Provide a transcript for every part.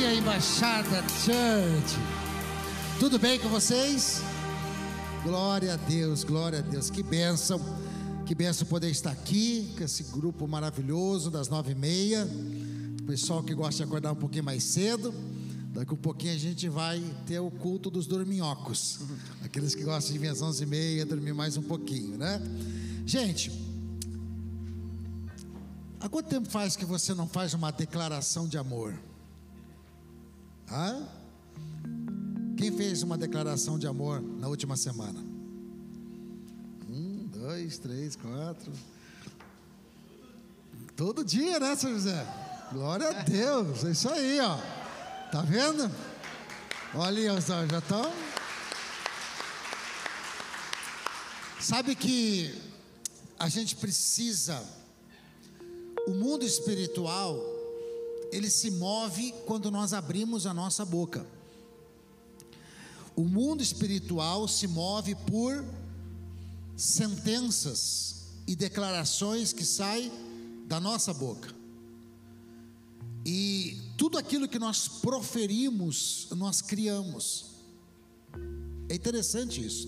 dia, Embaixada Church. Tudo bem com vocês? Glória a Deus, glória a Deus. Que bênção poder estar aqui com esse grupo maravilhoso das 9h30. O pessoal que gosta de acordar um pouquinho mais cedo. Daqui um pouquinho a gente vai ter o culto dos dorminhocos. Aqueles que gostam de vir às 11h30, dormir mais um pouquinho, né? Gente, há quanto tempo faz que você não faz uma declaração de amor? Ah? Quem fez uma declaração de amor na última semana? 1, 2, 3, 4. Todo dia, né, Sr. José? Glória a Deus, é isso aí, ó. Tá vendo? Olha aí, já estão. Sabe que a gente precisa. O mundo espiritual, ele se move quando nós abrimos a nossa boca. O mundo espiritual se move por sentenças e declarações que saem da nossa boca. E tudo aquilo que nós proferimos, nós criamos. É interessante isso.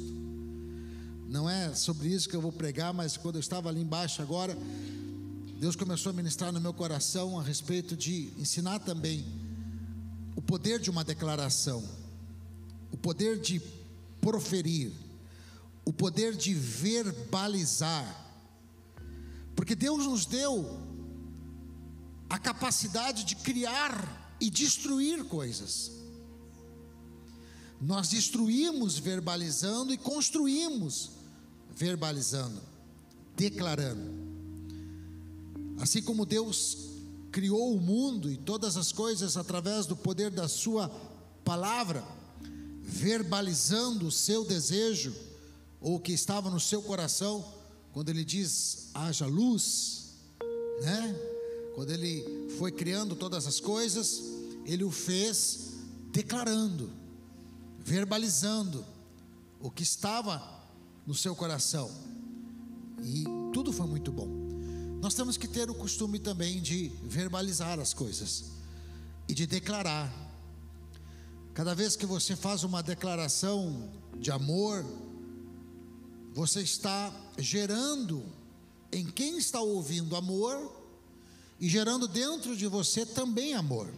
Não é sobre isso que eu vou pregar, mas quando eu estava ali embaixo agora, Deus começou a ministrar no meu coração a respeito de ensinar também o poder de uma declaração, o poder de proferir, o poder de verbalizar, porque Deus nos deu a capacidade de criar e destruir coisas. Nós destruímos verbalizando e construímos verbalizando, declarando. Assim como Deus criou o mundo e todas as coisas através do poder da sua palavra, verbalizando o seu desejo, ou o que estava no seu coração, quando ele diz, haja luz, né? Quando ele foi criando todas as coisas, ele o fez declarando, verbalizando o que estava no seu coração, e tudo foi muito bom. Nós temos que ter o costume também de verbalizar as coisas e de declarar. Cada vez que você faz uma declaração de amor, você está gerando em quem está ouvindo amor e gerando dentro de você também amor.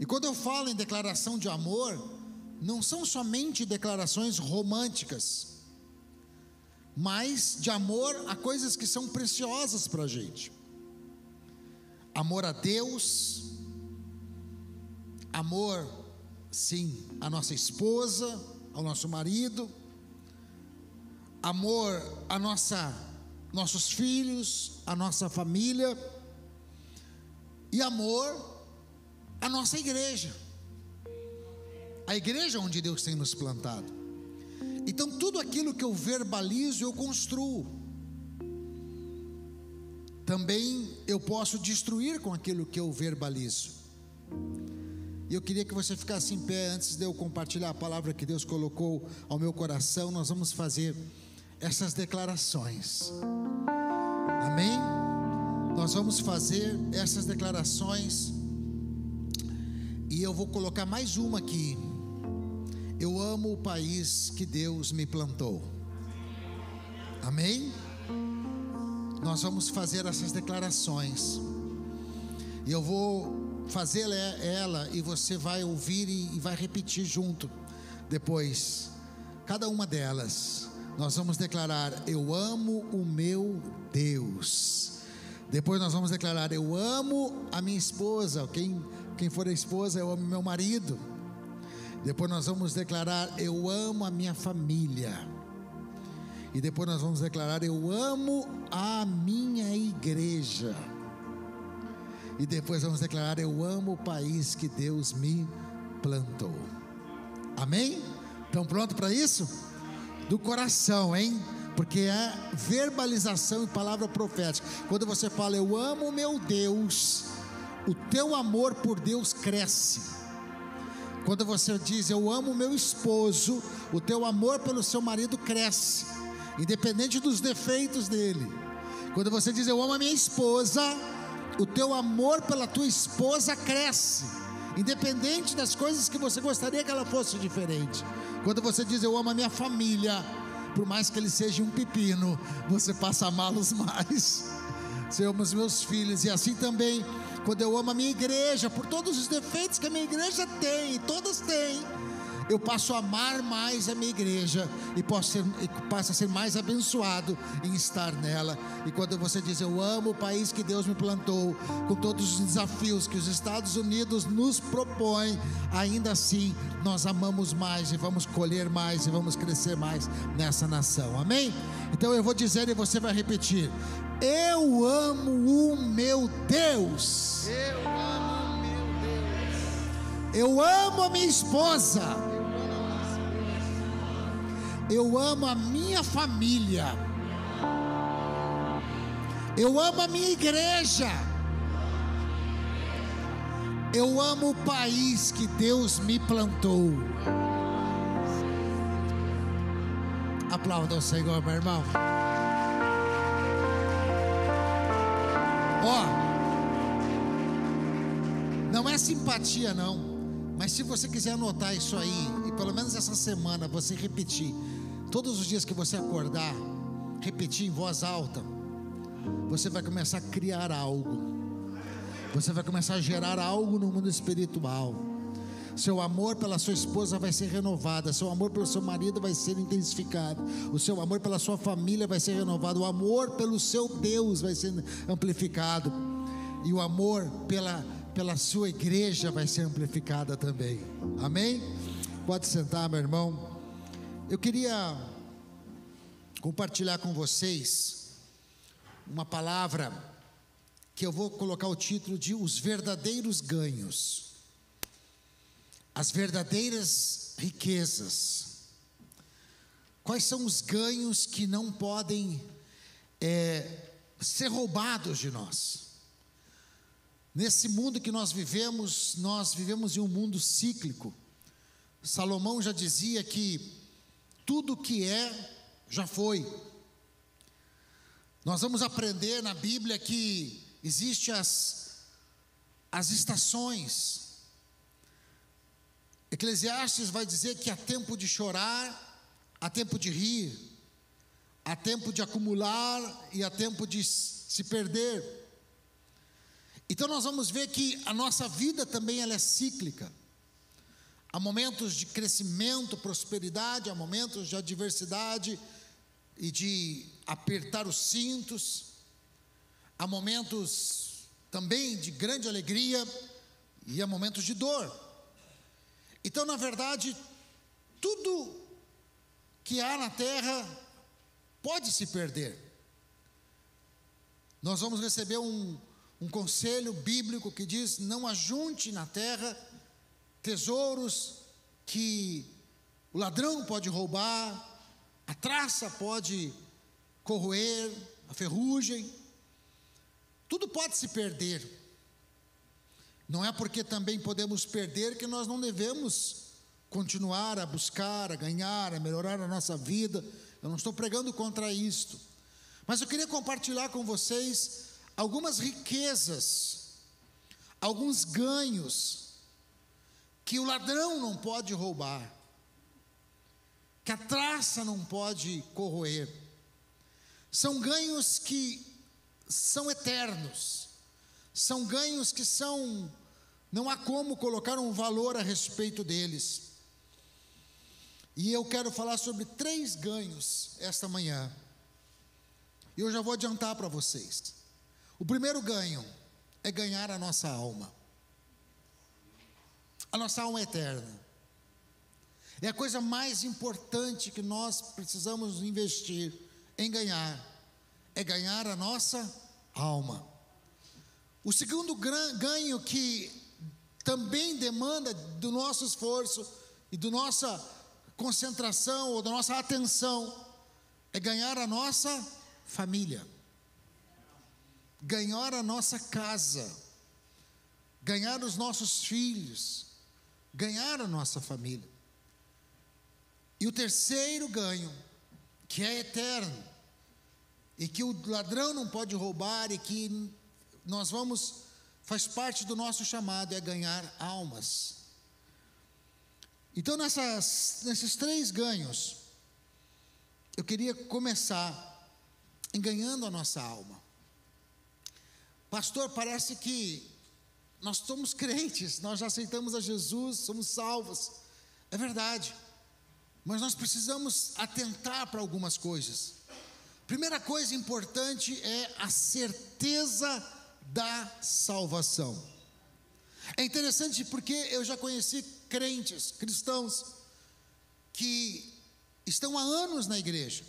E quando eu falo em declaração de amor, não são somente declarações românticas, mas de amor a coisas que são preciosas para a gente. Amor a Deus, amor, sim, à nossa esposa, ao nosso marido, amor a nossos filhos, a nossa família, e amor à nossa igreja, a igreja onde Deus tem nos plantado. Então tudo aquilo que eu verbalizo, eu construo. Também eu posso destruir com aquilo que eu verbalizo. E eu queria que você ficasse em pé antes de eu compartilhar a palavra que Deus colocou ao meu coração. Nós vamos fazer essas declarações. Amém? Nós vamos fazer essas declarações. E eu vou colocar mais uma aqui. Eu amo o país que Deus me plantou. Amém? Nós vamos fazer essas declarações. E eu vou fazer ela e você vai ouvir e vai repetir junto. Depois, cada uma delas, nós vamos declarar: eu amo o meu Deus. Depois nós vamos declarar: eu amo a minha esposa. Quem for a esposa, eu amo meu marido. Depois nós vamos declarar: eu amo a minha família. E depois nós vamos declarar: eu amo a minha igreja. E depois vamos declarar: eu amo o país que Deus me plantou. Amém? Estão prontos para isso? Do coração, hein? Porque é verbalização e palavra profética. Quando você fala: eu amo o meu Deus, o teu amor por Deus cresce. Quando você diz: eu amo o meu esposo, o teu amor pelo seu marido cresce, independente dos defeitos dele. Quando você diz: eu amo a minha esposa, o teu amor pela tua esposa cresce, independente das coisas que você gostaria que ela fosse diferente. Quando você diz eu amo a minha família, por mais que eles sejam um pepino, você passa a amá-los mais. Eu amo os meus filhos, e assim também quando eu amo a minha igreja, por todos os defeitos que a minha igreja tem, e todas têm, eu passo a amar mais a minha igreja e passo a ser mais abençoado em estar nela. E quando você diz eu amo o país que Deus me plantou, com todos os desafios que os Estados Unidos nos propõem, ainda assim nós amamos mais e vamos colher mais e vamos crescer mais nessa nação, amém? Então eu vou dizer e você vai repetir: eu amo o meu Deus. Eu amo o meu Deus. Eu amo a minha esposa. Eu amo a minha família. Eu amo a minha igreja. Eu amo o país que Deus me plantou. Aplauda o Senhor, meu irmão. Ó, não é simpatia não, mas se você quiser anotar isso aí, e pelo menos essa semana você repetir, todos os dias que você acordar, repetir em voz alta, você vai começar a criar algo, você vai começar a gerar algo no mundo espiritual. Seu amor pela sua esposa vai ser renovado, seu amor pelo seu marido vai ser intensificado, o seu amor pela sua família vai ser renovado, o amor pelo seu Deus vai ser amplificado, e o amor pela sua igreja vai ser amplificada também, amém? Pode sentar, meu irmão. Eu queria compartilhar com vocês uma palavra que eu vou colocar o título de Os Verdadeiros Ganhos. As verdadeiras riquezas. Quais são os ganhos que não podem ser roubados de nós? Nesse mundo que nós vivemos em um mundo cíclico. Salomão já dizia que tudo que já foi. Nós vamos aprender na Bíblia que existem as estações. Eclesiastes vai dizer que há tempo de chorar, há tempo de rir, há tempo de acumular e há tempo de se perder. Então nós vamos ver que a nossa vida também ela é cíclica. Há momentos de crescimento, prosperidade, há momentos de adversidade e de apertar os cintos, há momentos também de grande alegria e há momentos de dor. Então, na verdade, tudo que há na terra pode se perder. Nós vamos receber um conselho bíblico que diz: não ajunte na terra tesouros que o ladrão pode roubar, a traça pode corroer, a ferrugem, tudo pode se perder. Não é porque também podemos perder que nós não devemos continuar a buscar, a ganhar, a melhorar a nossa vida. Eu não estou pregando contra isto, mas eu queria compartilhar com vocês algumas riquezas, alguns ganhos que o ladrão não pode roubar, que a traça não pode corroer. São ganhos que são eternos. São ganhos que não há como colocar um valor a respeito deles. E eu quero falar sobre 3 ganhos esta manhã. E eu já vou adiantar para vocês. O primeiro ganho é ganhar a nossa alma. A nossa alma é eterna. É a coisa mais importante que nós precisamos investir em ganhar. É ganhar a nossa alma. O segundo ganho que também demanda do nosso esforço e da nossa concentração ou da nossa atenção é ganhar a nossa família, ganhar a nossa casa, ganhar os nossos filhos, ganhar a nossa família. E o terceiro ganho, que é eterno e que o ladrão não pode roubar e que nós vamos faz parte do nosso chamado, é ganhar almas. Então nesses 3 ganhos, eu queria começar em ganhando a nossa alma. Pastor, parece que nós somos crentes, nós já aceitamos a Jesus, somos salvos. É verdade, mas nós precisamos atentar para algumas coisas. Primeira coisa importante é a certeza da salvação. É interessante porque eu já conheci crentes, cristãos, que estão há anos na igreja,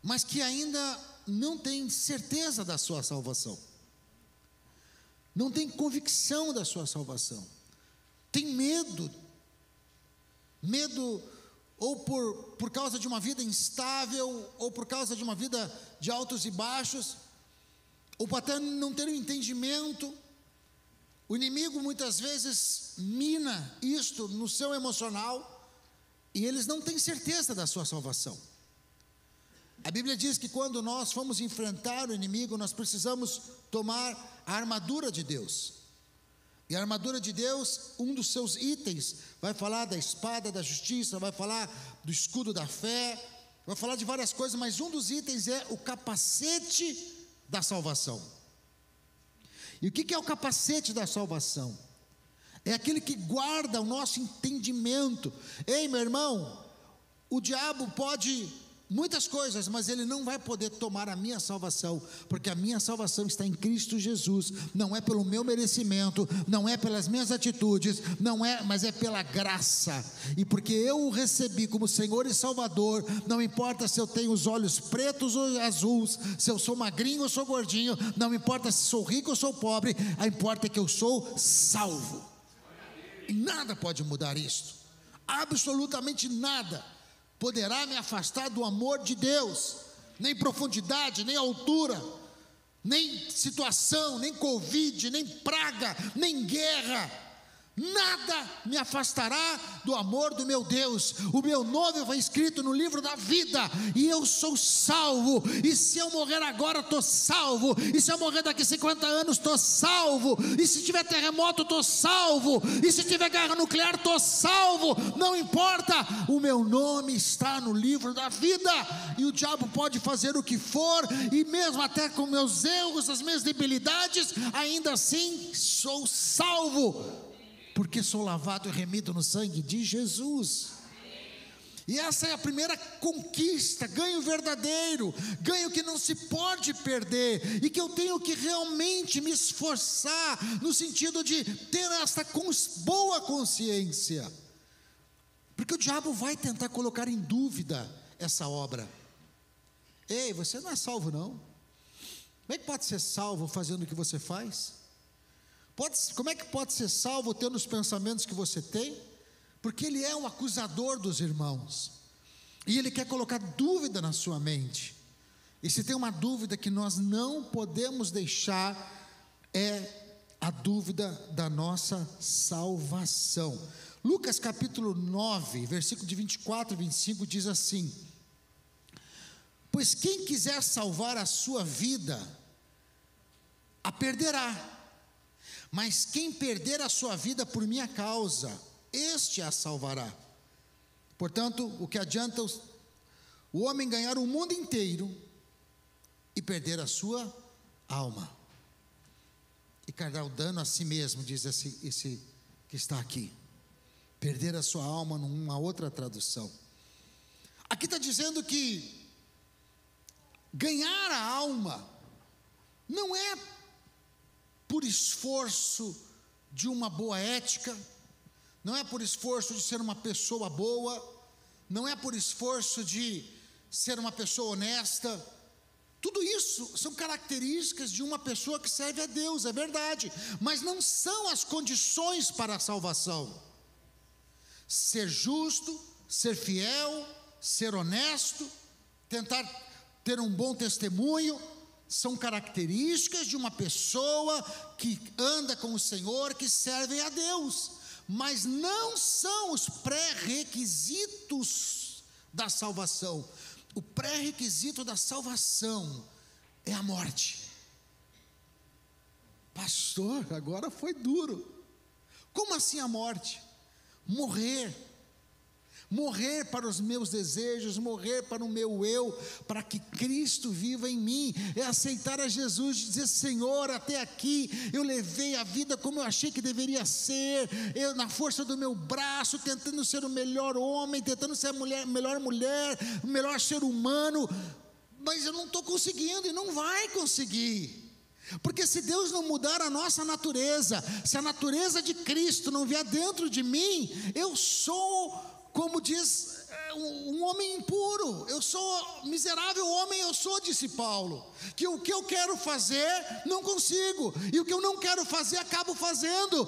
mas que ainda não têm certeza da sua salvação, não têm convicção da sua salvação, tem medo ou por causa de uma vida instável, ou por causa de uma vida de altos e baixos, ou para até não ter um entendimento. O inimigo muitas vezes mina isto no seu emocional, e eles não têm certeza da sua salvação. A Bíblia diz que quando nós formos enfrentar o inimigo, nós precisamos tomar a armadura de Deus. E a armadura de Deus, um dos seus itens, vai falar da espada da justiça, vai falar do escudo da fé, vai falar de várias coisas, mas um dos itens é o capacete da salvação. E o que é o capacete da salvação? É aquele que guarda o nosso entendimento. Ei, meu irmão, o diabo pode muitas coisas, mas ele não vai poder tomar a minha salvação, porque a minha salvação está em Cristo Jesus. Não é pelo meu merecimento, não é pelas minhas atitudes, não é, mas é pela graça. E porque eu o recebi como Senhor e Salvador, não importa se eu tenho os olhos pretos ou azuis, se eu sou magrinho ou sou gordinho, não importa se sou rico ou sou pobre, a importa é que eu sou salvo. E nada pode mudar isto, absolutamente nada poderá me afastar do amor de Deus, nem profundidade, nem altura, nem situação, nem Covid, nem praga, nem guerra. Nada me afastará do amor do meu Deus. O meu nome vai escrito no livro da vida, e eu sou salvo. E se eu morrer agora, estou salvo. E se eu morrer daqui 50 anos, estou salvo. E se tiver terremoto, estou salvo. E se tiver guerra nuclear, estou salvo. Não importa, o meu nome está no livro da vida. E o diabo pode fazer o que for, e mesmo até com meus erros, as minhas debilidades, ainda assim sou salvo, porque sou lavado e remido no sangue de Jesus. E essa é a primeira conquista, ganho verdadeiro, ganho que não se pode perder, e que eu tenho que realmente me esforçar, no sentido de ter esta boa consciência, porque o diabo vai tentar colocar em dúvida essa obra. Ei, você não é salvo não. Como é que pode ser salvo fazendo o que você faz? Como é que pode ser salvo tendo os pensamentos que você tem? Porque ele é um acusador dos irmãos, e ele quer colocar dúvida na sua mente. E se tem uma dúvida que nós não podemos deixar, é a dúvida da nossa salvação. Lucas capítulo 9, versículo de 24 e 25 diz assim: pois quem quiser salvar a sua vida, a perderá. Mas quem perder a sua vida por minha causa, este a salvará. Portanto, o que adianta o homem ganhar o mundo inteiro e perder a sua alma, e carregar o dano a si mesmo, diz esse que está aqui. Perder a sua alma, numa outra tradução. Aqui está dizendo que ganhar a alma não é por esforço de uma boa ética, não é por esforço de ser uma pessoa boa, não é por esforço de ser uma pessoa honesta. Tudo isso são características de uma pessoa que serve a Deus, é verdade, mas não são as condições para a salvação. Ser justo, ser fiel, ser honesto, tentar ter um bom testemunho, são características de uma pessoa que anda com o Senhor, que serve a Deus, mas não são os pré-requisitos da salvação. O pré-requisito da salvação é a morte. Pastor, agora foi duro. Como assim a morte? Morrer para os meus desejos, morrer para o meu eu, para que Cristo viva em mim, é aceitar a Jesus e dizer: Senhor, até aqui eu levei a vida como eu achei que deveria ser, eu na força do meu braço, tentando ser o melhor homem, tentando ser a melhor mulher, o melhor ser humano, mas eu não estou conseguindo e não vai conseguir. Porque se Deus não mudar a nossa natureza, se a natureza de Cristo não vier dentro de mim, eu sou, como diz, um homem impuro, eu sou miserável homem, eu sou, disse Paulo, que o que eu quero fazer, não consigo, e o que eu não quero fazer, acabo fazendo.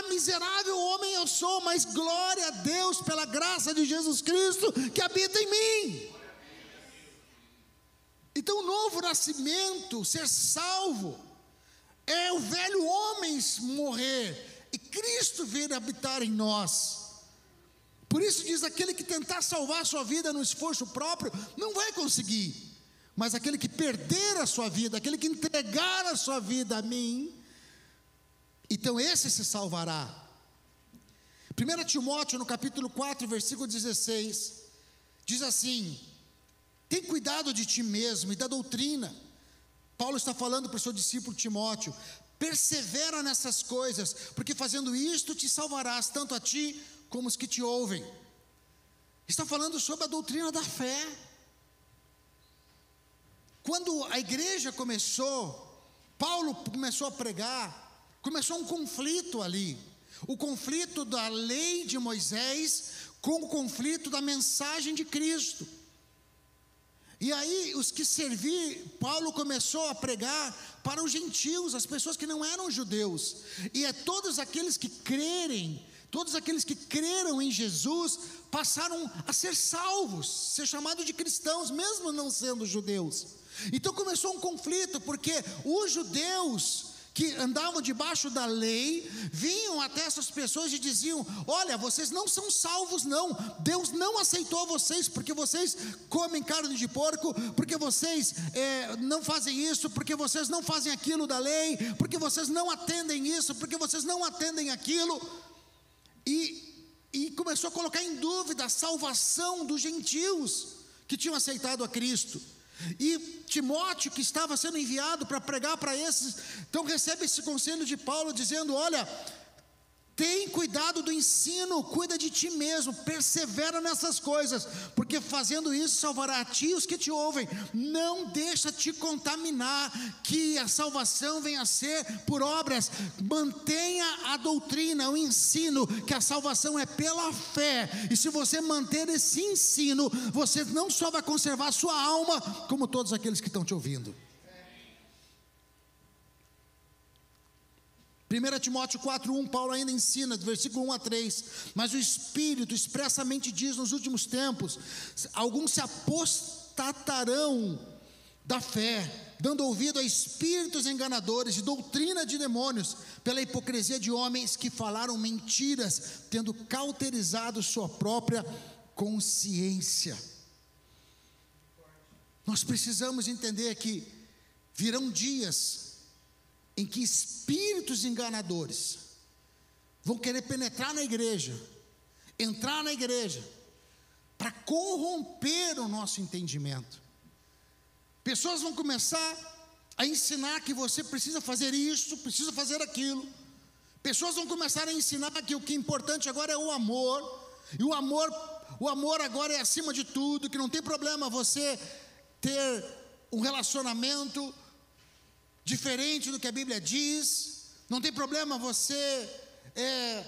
Miserável homem eu sou, mas glória a Deus pela graça de Jesus Cristo, que habita em mim. Então, o novo nascimento, ser salvo, é o velho homem morrer, e Cristo vir habitar em nós. Por isso diz: aquele que tentar salvar a sua vida no esforço próprio, não vai conseguir. Mas aquele que perder a sua vida, aquele que entregar a sua vida a mim, então esse se salvará. 1 Timóteo, no capítulo 4, versículo 16, diz assim: tem cuidado de ti mesmo e da doutrina. Paulo está falando para o seu discípulo Timóteo: persevera nessas coisas, porque fazendo isto te salvarás, tanto a ti como os que te ouvem. Está falando sobre a doutrina da fé. Quando a igreja começou, Paulo começou a pregar, começou um conflito ali, o conflito da lei de Moisés com o conflito da mensagem de Cristo. E aí os que serviam, Paulo começou a pregar para os gentios, as pessoas que não eram judeus, e todos aqueles que crerem, todos aqueles que creram em Jesus, passaram a ser salvos, ser chamados de cristãos, mesmo não sendo judeus. Então começou um conflito, porque os judeus que andavam debaixo da lei, vinham até essas pessoas e diziam: olha, vocês não são salvos não, Deus não aceitou vocês, porque vocês comem carne de porco, porque vocês não fazem isso, porque vocês não fazem aquilo da lei, porque vocês não atendem isso, porque vocês não atendem aquilo, e começou a colocar em dúvida a salvação dos gentios, que tinham aceitado a Cristo. E Timóteo, que estava sendo enviado para pregar para esses, então recebe esse conselho de Paulo, dizendo: olha, tem cuidado do ensino, cuida de ti mesmo, persevera nessas coisas, porque fazendo isso salvará a ti e os que te ouvem. Não deixa te contaminar, que a salvação venha a ser por obras. Mantenha a doutrina, o ensino, que a salvação é pela fé. E se você manter esse ensino, você não só vai conservar a sua alma, como todos aqueles que estão te ouvindo. 1 Timóteo 4:1, Paulo ainda ensina, do versículo 1 a 3, mas o Espírito expressamente diz: nos últimos tempos, alguns se apostatarão da fé, dando ouvido a espíritos enganadores e doutrina de demônios, pela hipocrisia de homens que falaram mentiras, tendo cauterizado sua própria consciência. Nós precisamos entender que virão dias em que espíritos enganadores vão querer penetrar na igreja, entrar na igreja, para corromper o nosso entendimento. Pessoas vão começar a ensinar que você precisa fazer isso, precisa fazer aquilo. Pessoas vão começar a ensinar que o que é importante agora é o amor, e o amor agora é acima de tudo, que não tem problema você ter um relacionamento diferente do que a Bíblia diz, não tem problema você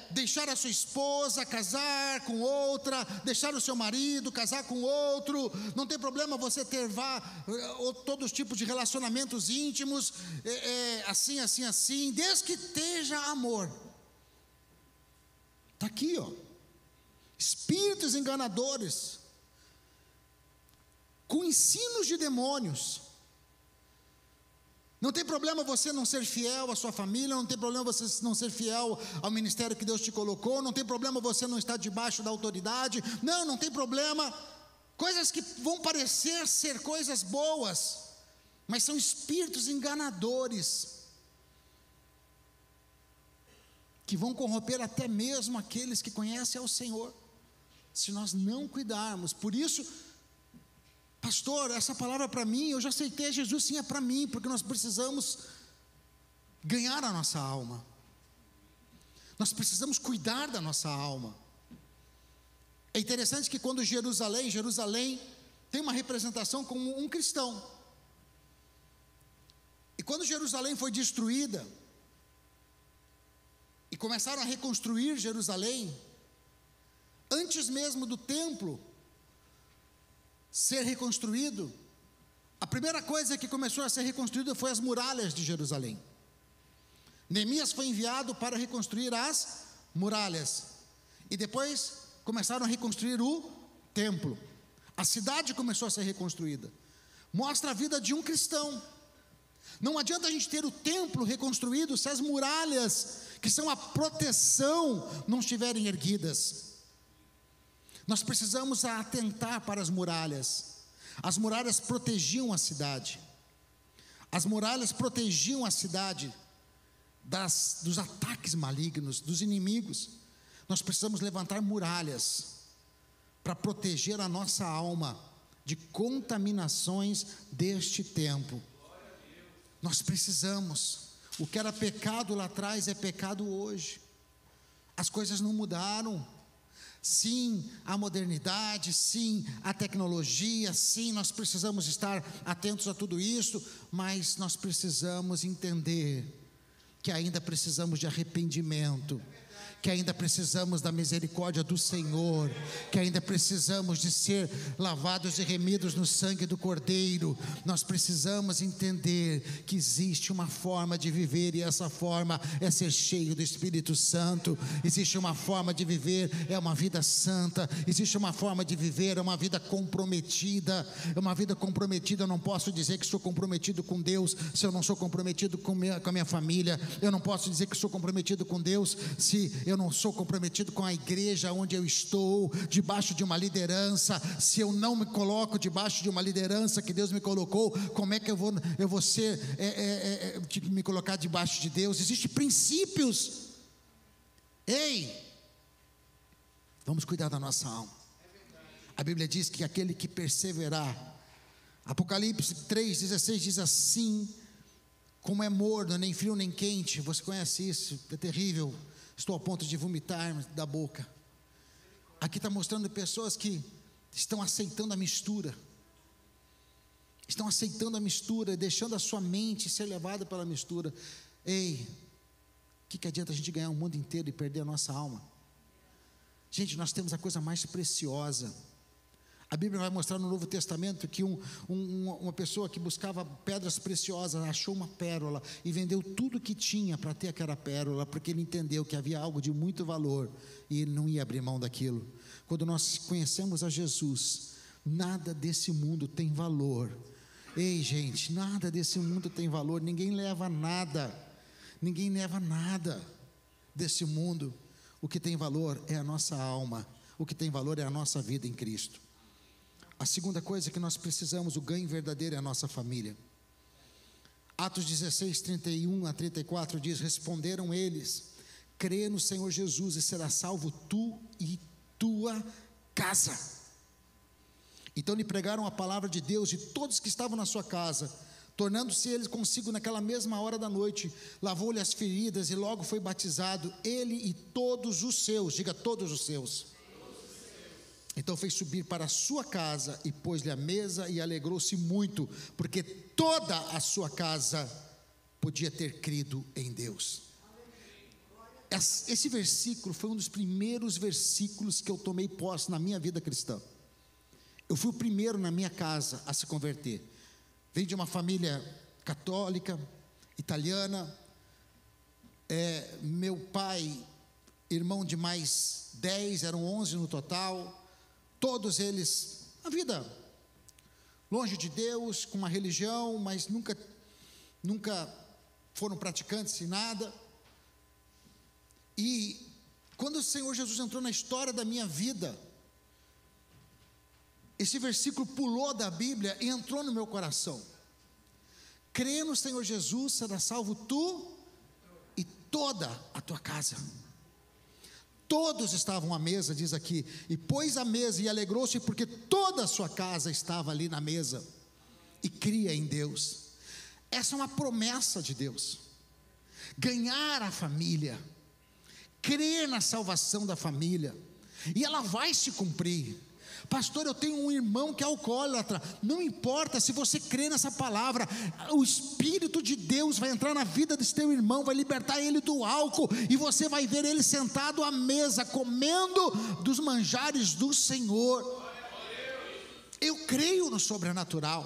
deixar a sua esposa, casar com outra, deixar o seu marido, casar com outro, não tem problema você ter todos os tipos de relacionamentos íntimos, assim, desde que esteja amor. Está aqui, ó, espíritos enganadores, com ensinos de demônios. Não tem problema você não ser fiel à sua família, não tem problema você não ser fiel ao ministério que Deus te colocou, não tem problema você não estar debaixo da autoridade, não tem problema, coisas que vão parecer ser coisas boas, mas são espíritos enganadores. que vão corromper até mesmo aqueles que conhecem ao Senhor, se nós não cuidarmos. Por isso, pastor, essa palavra é para mim, eu já aceitei Jesus, sim, é para mim, porque nós precisamos ganhar a nossa alma, nós precisamos cuidar da nossa alma. É interessante que quando Jerusalém tem uma representação como um cristão, e quando Jerusalém foi destruída, e começaram a reconstruir Jerusalém, antes mesmo do templo ser reconstruído, a primeira coisa que começou a ser reconstruída foi as muralhas de Jerusalém. Neemias foi enviado para reconstruir as muralhas, e depois começaram a reconstruir o templo. A cidade começou a ser reconstruída. Mostra a vida de um cristão. Não adianta a gente ter o templo reconstruído se as muralhas, que são a proteção, não estiverem erguidas. Nós precisamos atentar para as muralhas. As muralhas protegiam a cidade. As muralhas protegiam a cidade dos ataques malignos, dos inimigos. Nós precisamos levantar muralhas para proteger a nossa alma de contaminações deste tempo. Nós precisamos. O que era pecado lá atrás é pecado hoje. As coisas não mudaram. Sim, a modernidade, sim, a tecnologia, sim, nós precisamos estar atentos a tudo isso, mas nós precisamos entender que ainda precisamos de arrependimento, que ainda precisamos da misericórdia do Senhor, que ainda precisamos de ser lavados e remidos no sangue do Cordeiro. Nós precisamos entender que existe uma forma de viver, e essa forma é ser cheio do Espírito Santo. Existe uma forma de viver, é uma vida santa. Existe uma forma de viver, é uma vida comprometida. É uma vida comprometida. Eu não posso dizer que sou comprometido com Deus se eu não sou comprometido com a minha família. Eu não posso dizer que sou comprometido com Deus se eu não sou comprometido com a igreja onde eu estou, debaixo de uma liderança. Se eu não me coloco debaixo de uma liderança que Deus me colocou, como é que eu vou ser, me colocar debaixo de Deus? Existem princípios. Ei, vamos cuidar da nossa alma. A Bíblia diz que aquele que perseverar, Apocalipse 3,16 diz assim: como é morno, nem frio nem quente. Você conhece isso? É terrível. Estou a ponto de vomitar da boca. Aqui está mostrando pessoas que estão aceitando a mistura. Estão aceitando a mistura, deixando a sua mente ser levada pela mistura. Ei, o que adianta a gente ganhar o mundo inteiro e perder a nossa alma? Gente, nós temos a coisa mais preciosa. A Bíblia vai mostrar no Novo Testamento que uma pessoa que buscava pedras preciosas achou uma pérola e vendeu tudo que tinha para ter aquela pérola, porque ele entendeu que havia algo de muito valor e ele não ia abrir mão daquilo. Quando nós conhecemos a Jesus, nada desse mundo tem valor. Ei, gente, nada desse mundo tem valor. Ninguém leva nada desse mundo. O que tem valor é a nossa alma. O que tem valor é a nossa vida em Cristo. A segunda coisa que nós precisamos, o ganho verdadeiro, é a nossa família. Atos 16, 31 a 34 diz: responderam eles: crê no Senhor Jesus e será salvo tu e tua casa. Então lhe pregaram a palavra de Deus e todos que estavam na sua casa. Tornando-se ele consigo naquela mesma hora da noite, lavou-lhe as feridas e logo foi batizado, ele e todos os seus. Diga: todos os seus. Então fez subir para a sua casa e pôs-lhe a mesa e alegrou-se muito, porque toda a sua casa podia ter crido em Deus. Esse versículo foi um dos primeiros versículos que eu tomei posse na minha vida cristã. Eu fui o primeiro na minha casa a se converter. Venho de uma família católica, italiana. Meu pai, irmão de mais 10, eram 11 no total. Todos eles, a vida longe de Deus, com uma religião, mas nunca foram praticantes em nada. E quando o Senhor Jesus entrou na história da minha vida, esse versículo pulou da Bíblia e entrou no meu coração. Crê no Senhor Jesus, será salvo tu e toda a tua casa. Todos estavam à mesa, diz aqui, e pôs a mesa e alegrou-se, porque toda a sua casa estava ali na mesa, e cria em Deus. Essa é uma promessa de Deus, ganhar a família, crer na salvação da família, e ela vai se cumprir. Pastor, eu tenho um irmão que é alcoólatra. Não importa, se você crê nessa palavra, o Espírito de Deus vai entrar na vida desse teu irmão, vai libertar ele do álcool, e você vai ver ele sentado à mesa, comendo dos manjares do Senhor. Eu creio no sobrenatural.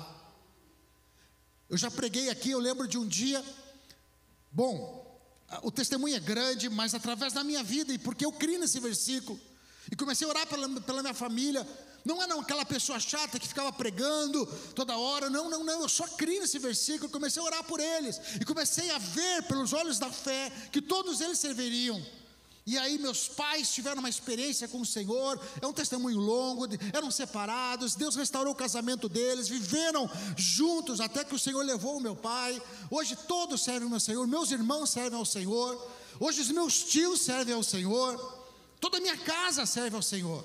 Eu já preguei aqui, eu lembro de um dia, o testemunho é grande, mas através da minha vida, e porque eu criei nesse versículo, e comecei a orar pela minha família. Não era aquela pessoa chata que ficava pregando toda hora, não, eu só criei nesse versículo, comecei a orar por eles, e comecei a ver pelos olhos da fé, que todos eles serviriam. E aí meus pais tiveram uma experiência com o Senhor, é um testemunho longo, eram separados, Deus restaurou o casamento deles, viveram juntos, até que o Senhor levou o meu pai. Hoje todos servem ao meu Senhor, meus irmãos servem ao Senhor, hoje os meus tios servem ao Senhor, toda a minha casa serve ao Senhor,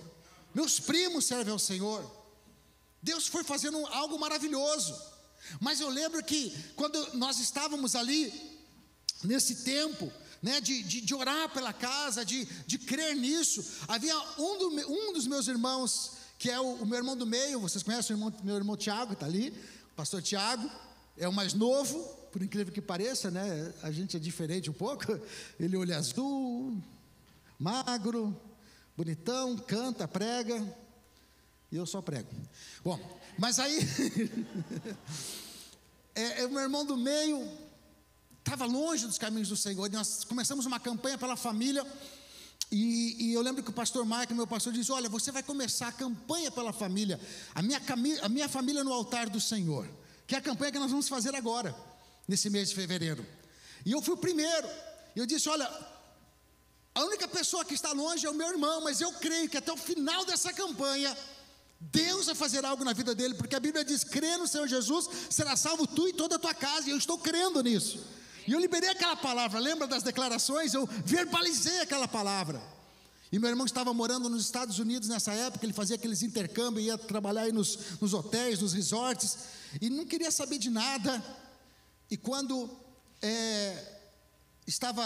meus primos servem ao Senhor. Deus foi fazendo algo maravilhoso. Mas eu lembro que quando nós estávamos ali, nesse tempo, né, de orar pela casa, de crer nisso, havia um dos meus irmãos, que é o meu irmão do meio. Vocês conhecem meu irmão Tiago, está ali, o pastor Tiago, é o mais novo, por incrível que pareça, né, a gente é diferente um pouco. Ele olho azul, magro, bonitão, canta, prega, e eu só prego. Bom, mas aí o meu irmão do meio estava longe dos caminhos do Senhor, e nós começamos uma campanha pela família, e eu lembro que o pastor Mike, meu pastor, disse: olha, você vai começar a campanha pela família, a minha família no altar do Senhor, que é a campanha que nós vamos fazer agora, nesse mês de fevereiro. E eu fui o primeiro, e eu disse: olha, a única pessoa que está longe é o meu irmão, mas eu creio que até o final dessa campanha, Deus vai fazer algo na vida dele, porque a Bíblia diz: crê no Senhor Jesus, será salvo tu e toda a tua casa, e eu estou crendo nisso. E eu liberei aquela palavra, lembra das declarações? Eu verbalizei aquela palavra. E meu irmão estava morando nos Estados Unidos nessa época, ele fazia aqueles intercâmbios, ia trabalhar aí nos hotéis, nos resorts, e não queria saber de nada. E quando estava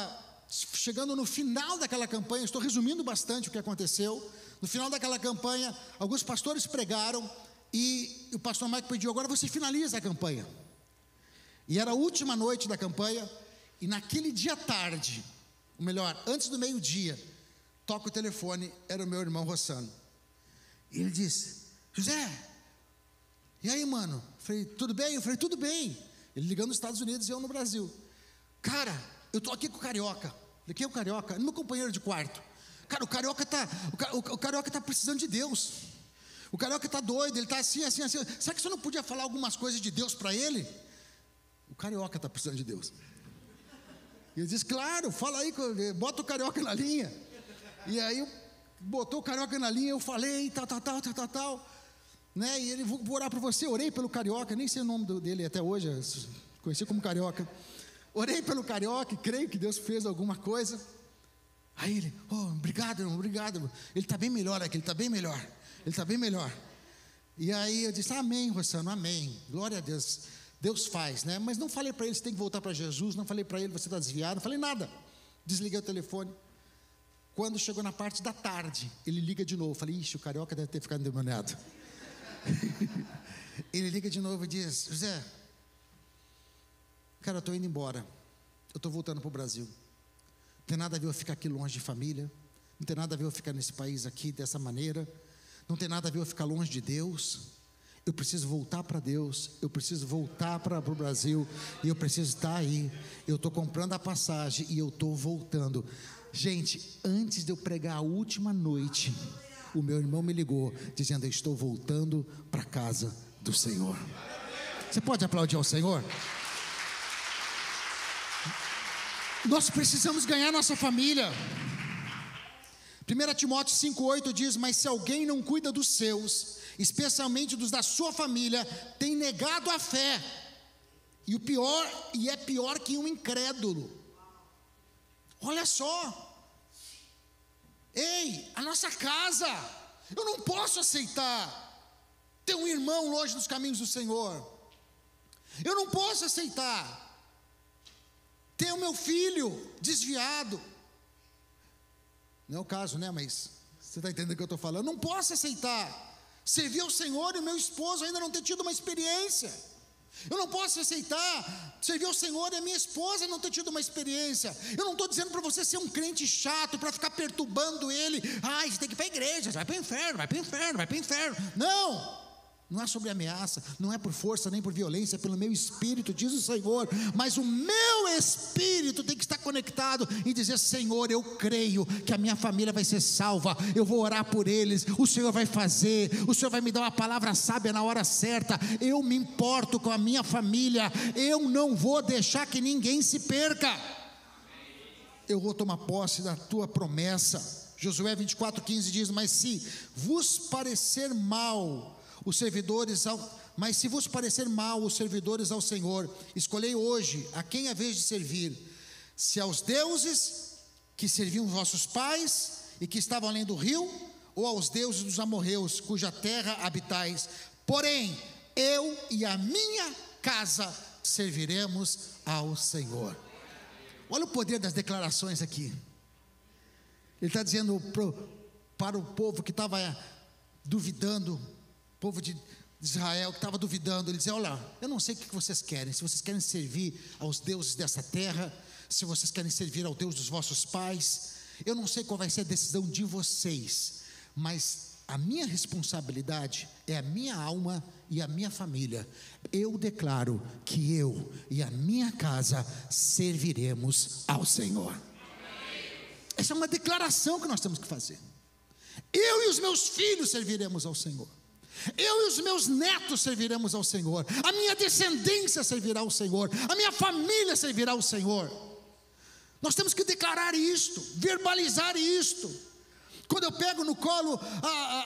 chegando no final daquela campanha, estou resumindo bastante o que aconteceu. No final daquela campanha, alguns pastores pregaram, e o pastor Mike pediu: agora você finaliza a campanha. E era a última noite da campanha, e naquele dia à tarde, ou melhor, antes do meio-dia, toca o telefone, era o meu irmão Rossano. E ele disse: José, e aí, mano? Eu falei: tudo bem? Eu falei: tudo bem. Ele ligando nos Estados Unidos e eu no Brasil. Cara, eu estou aqui com o Carioca. Quem é o Carioca? Meu companheiro de quarto. Cara, o Carioca está precisando de Deus. O Carioca está doido, ele está assim. Será que você não podia falar algumas coisas de Deus para ele? O Carioca está precisando de Deus. E ele disse: claro, fala aí, bota o Carioca na linha. E aí botou o Carioca na linha, eu falei, tal, né? E ele: vou orar por você. Orei pelo Carioca, nem sei o nome dele até hoje, conheci como Carioca. Orei pelo Carioca e creio que Deus fez alguma coisa. Aí ele: obrigado, irmão, obrigado. Ele está bem melhor aqui, ele está bem melhor. E aí eu disse: amém, Rossano, amém, glória a Deus. Deus faz, né? Mas não falei para ele: você tem que voltar para Jesus. Não falei para ele: você está desviado. Não falei nada. Desliguei o telefone. Quando chegou na parte da tarde, ele liga de novo. Falei: ixi, o Carioca deve ter ficado endemoniado. Ele liga de novo e diz: José, cara, eu estou indo embora. Eu estou voltando para o Brasil. Não tem nada a ver eu ficar aqui longe de família. Não tem nada a ver eu ficar nesse país aqui dessa maneira. Não tem nada a ver eu ficar longe de Deus. Eu preciso voltar para Deus, eu preciso voltar para o Brasil, e eu preciso estar aí. Eu estou comprando a passagem e eu estou voltando. Gente, antes de eu pregar a última noite, o meu irmão me ligou dizendo: eu estou voltando para a casa do Senhor. Você pode aplaudir ao Senhor? Nós precisamos ganhar nossa família. 1 Timóteo 5,8 diz: mas se alguém não cuida dos seus, especialmente dos da sua família, tem negado a fé, e é pior que um incrédulo. Olha só, ei, a nossa casa, eu não posso aceitar ter um irmão longe dos caminhos do Senhor. Eu não posso aceitar ter o meu filho desviado. Não é o caso, né? Mas você está entendendo o que eu estou falando? Eu não posso aceitar servir ao Senhor e o meu esposo ainda não ter tido uma experiência. Eu não posso aceitar servir ao Senhor e a minha esposa não ter tido uma experiência. Eu não estou dizendo para você ser um crente chato, para ficar perturbando ele. Você tem que ir para a igreja, vai para o inferno, vai para o inferno, vai para o inferno. Não é sobre ameaça, não é por força nem por violência, é pelo meu espírito, diz o Senhor. Mas o meu espírito tem que estar conectado e dizer: Senhor, eu creio que a minha família vai ser salva, eu vou orar por eles, o Senhor vai fazer, o Senhor vai me dar uma palavra sábia na hora certa. Eu me importo com a minha família, eu não vou deixar que ninguém se perca. Eu vou tomar posse da tua promessa. Josué 24:15 diz: mas se vos parecer mal Mas se vos parecer mal os servidores ao Senhor, escolhei hoje a quem haveis de servir: se aos deuses que serviam vossos pais e que estavam além do rio, ou aos deuses dos amorreus, cuja terra habitais. Porém, eu e a minha casa serviremos ao Senhor. Olha o poder das declarações aqui. Ele está dizendo para o povo que estava duvidando, povo de Israel que estava duvidando, ele dizia: olha, eu não sei o que vocês querem, se vocês querem servir aos deuses dessa terra, se vocês querem servir ao Deus dos vossos pais, eu não sei qual vai ser a decisão de vocês, mas a minha responsabilidade é a minha alma e a minha família. Eu declaro que eu e a minha casa serviremos ao Senhor. Essa é uma declaração que nós temos que fazer. Eu e os meus filhos serviremos ao Senhor. Eu e os meus netos serviremos ao Senhor. A minha descendência servirá ao Senhor. A minha família servirá ao Senhor. Nós temos que declarar isto, verbalizar isto. Quando eu pego no colo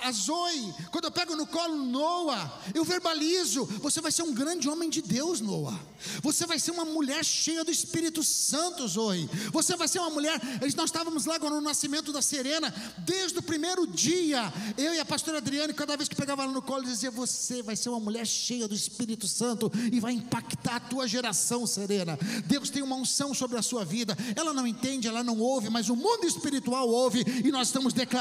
a Zoe, quando eu pego no colo Noah, eu verbalizo: você vai ser um grande homem de Deus, Noah. Você vai ser uma mulher cheia do Espírito Santo, Zoe. Você vai ser uma mulher. Nós estávamos lá no nascimento da Serena, desde o primeiro dia, eu e a pastora Adriane, cada vez que pegava ela no colo, dizia: você vai ser uma mulher cheia do Espírito Santo e vai impactar a tua geração, Serena. Deus tem uma unção sobre a sua vida. Ela não entende, ela não ouve, mas o mundo espiritual ouve, e nós estamos declarando: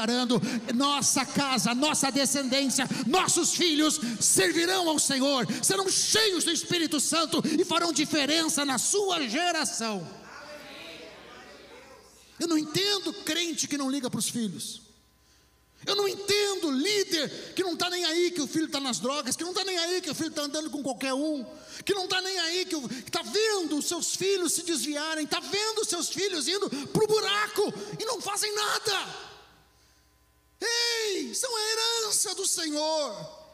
nossa casa, nossa descendência, nossos filhos servirão ao Senhor, serão cheios do Espírito Santo e farão diferença na sua geração. Eu não entendo crente que não liga para os filhos. Eu não entendo líder que não está nem aí que o filho está nas drogas, que não está nem aí que o filho está andando com qualquer um, que não está nem aí que está vendo os seus filhos se desviarem, está vendo os seus filhos indo para o buraco e não fazem nada. Ei, são a herança do Senhor.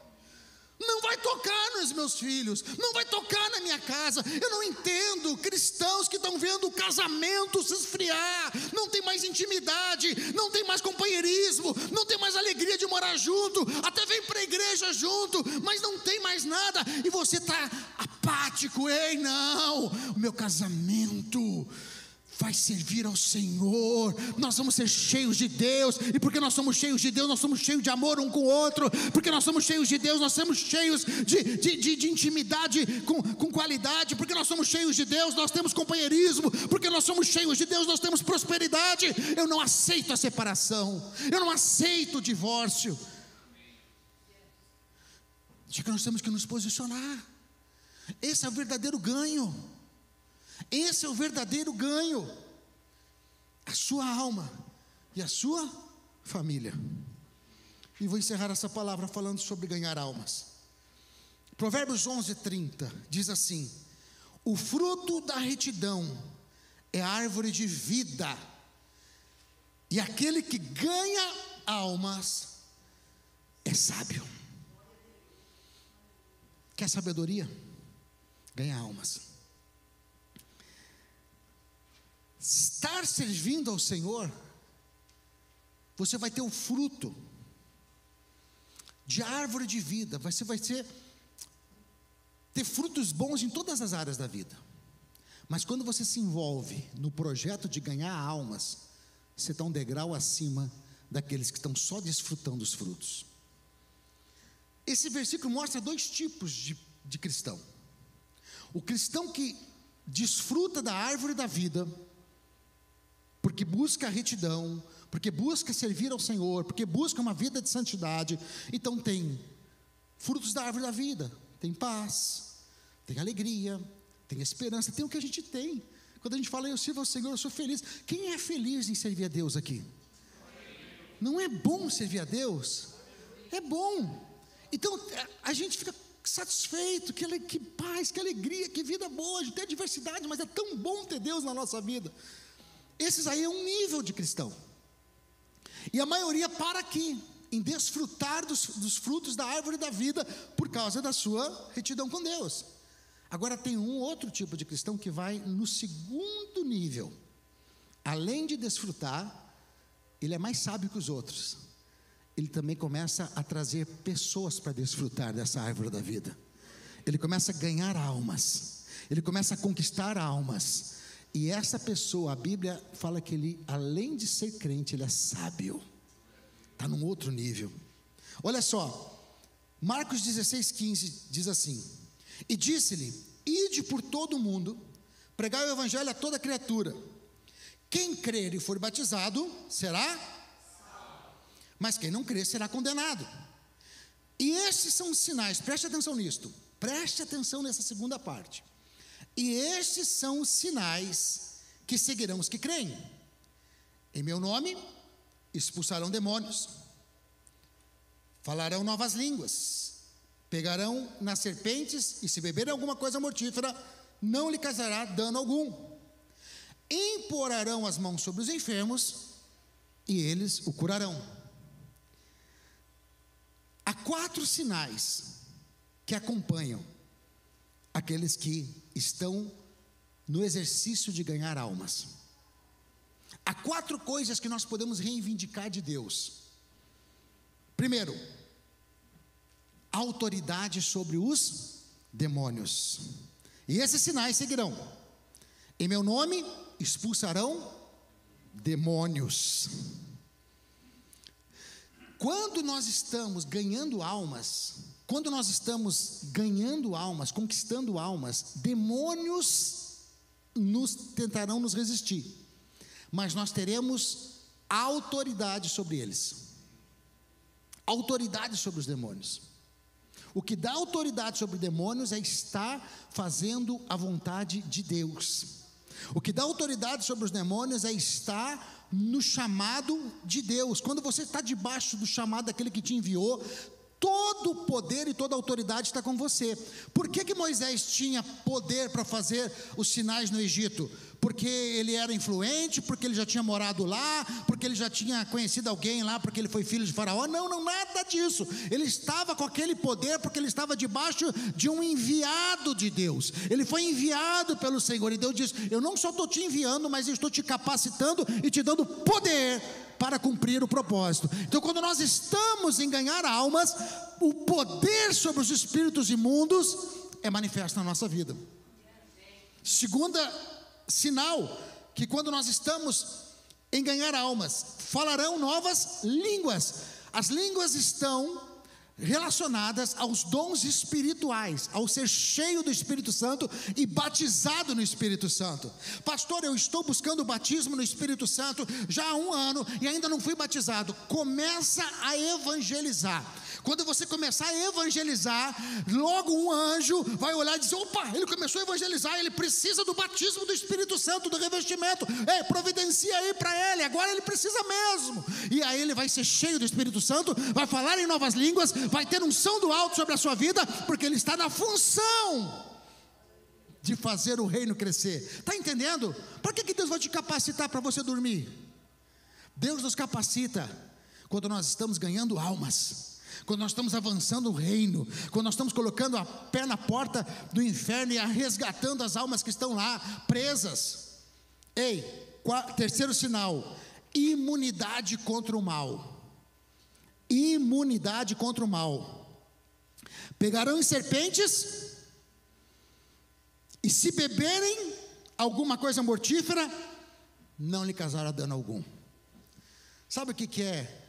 Não vai tocar nos meus filhos, não vai tocar na minha casa. Eu não entendo cristãos que estão vendo o casamento se esfriar, não tem mais intimidade, não tem mais companheirismo, não tem mais alegria de morar junto, até vem para a igreja junto, mas não tem mais nada, e você está apático. Ei, não, o meu casamento vai servir ao Senhor, nós vamos ser cheios de Deus, e porque nós somos cheios de Deus, nós somos cheios de amor um com o outro, porque nós somos cheios de Deus, nós somos cheios de intimidade com qualidade, porque nós somos cheios de Deus, nós temos companheirismo, porque nós somos cheios de Deus, nós temos prosperidade. Eu não aceito a separação, eu não aceito o divórcio. De que nós temos que nos posicionar. Esse é o verdadeiro ganho. Esse é o verdadeiro ganho. A sua alma e a sua família. E vou encerrar essa palavra falando sobre ganhar almas. Provérbios 11:30 diz assim: o fruto da retidão é árvore de vida, e aquele que ganha almas é sábio. Quer sabedoria? Ganha almas. Estar servindo ao Senhor, você vai ter o fruto de árvore de vida. Você vai ter frutos bons em todas as áreas da vida. Mas quando você se envolve no projeto de ganhar almas, você está um degrau acima daqueles que estão só desfrutando os frutos. Esse versículo mostra dois tipos de cristão. O cristão que desfruta da árvore da vida, porque busca a retidão, porque busca servir ao Senhor, porque busca uma vida de santidade. Então tem frutos da árvore da vida, tem paz, tem alegria, tem esperança, tem o que a gente tem. Quando a gente fala, eu sirvo ao Senhor, eu sou feliz. Quem é feliz em servir a Deus aqui? Não é bom servir a Deus? É bom. Então a gente fica satisfeito, que paz, que alegria, que vida boa, de ter diversidade, mas é tão bom ter Deus na nossa vida. Esses aí é um nível de cristão. E a maioria para aqui, em desfrutar dos frutos da árvore da vida, por causa da sua retidão com Deus. Agora tem um outro tipo de cristão que vai no segundo nível. Além de desfrutar, ele é mais sábio que os outros. Ele também começa a trazer pessoas para desfrutar dessa árvore da vida. Ele começa a ganhar almas. Ele começa a conquistar almas. E essa pessoa, a Bíblia fala que ele, além de ser crente, ele é sábio. Está num outro nível. Olha só, Marcos 16:15 diz assim: e disse-lhe, ide por todo o mundo, pregai o evangelho a toda criatura. Quem crer e for batizado, será? Mas quem não crer será condenado. E estes são os sinais, preste atenção nisto, preste atenção nessa segunda parte. E estes são os sinais que seguirão os que creem. Em meu nome expulsarão demônios, falarão novas línguas, pegarão nas serpentes, e se beberem alguma coisa mortífera, não lhe causará dano algum. Imporarão as mãos sobre os enfermos, e eles o curarão. Há 4 sinais que acompanham aqueles que estão no exercício de ganhar almas. Há 4 coisas que nós podemos reivindicar de Deus. Primeiro, autoridade sobre os demônios. E esses sinais seguirão. Em meu nome expulsarão demônios. Quando nós estamos ganhando almas, conquistando almas, demônios tentarão nos resistir, mas nós teremos autoridade sobre eles, autoridade sobre os demônios. O que dá autoridade sobre demônios é estar fazendo a vontade de Deus. O que dá autoridade sobre os demônios é estar no chamado de Deus. Quando você está debaixo do chamado daquele que te enviou, todo o poder e toda a autoridade está com você. Por que Moisés tinha poder para fazer os sinais no Egito? Porque ele era influente, porque ele já tinha morado lá, porque ele já tinha conhecido alguém lá, porque ele foi filho de Faraó? Não, nada disso. Ele estava com aquele poder porque ele estava debaixo de um enviado de Deus. Ele foi enviado pelo Senhor, e Deus diz: eu não só estou te enviando, mas eu estou te capacitando e te dando poder para cumprir o propósito. Então, quando nós estamos em ganhar almas, o poder sobre os espíritos imundos é manifesto na nossa vida. Segunda sinal, que quando nós estamos em ganhar almas, falarão novas línguas. As línguas estão relacionadas aos dons espirituais, ao ser cheio do Espírito Santo e batizado no Espírito Santo. Pastor, eu estou buscando o batismo no Espírito Santo já há 1 ano e ainda não fui batizado. Começa a evangelizar. Quando você começar a evangelizar, logo um anjo vai olhar e dizer: opa, ele começou a evangelizar, ele precisa do batismo do Espírito Santo, do revestimento. Providencia aí para ele, agora ele precisa mesmo. E aí ele vai ser cheio do Espírito Santo, vai falar em novas línguas, vai ter unção do alto sobre a sua vida, porque ele está na função de fazer o reino crescer. Está entendendo? Para que Deus vai te capacitar para você dormir? Deus nos capacita quando nós estamos ganhando almas, quando nós estamos avançando o reino, quando nós estamos colocando a pé na porta do inferno e resgatando as almas que estão lá presas. Terceiro sinal: imunidade contra o mal. Imunidade contra o mal. Pegarão em serpentes, e se beberem alguma coisa mortífera, não lhe causará dano algum. Sabe o que é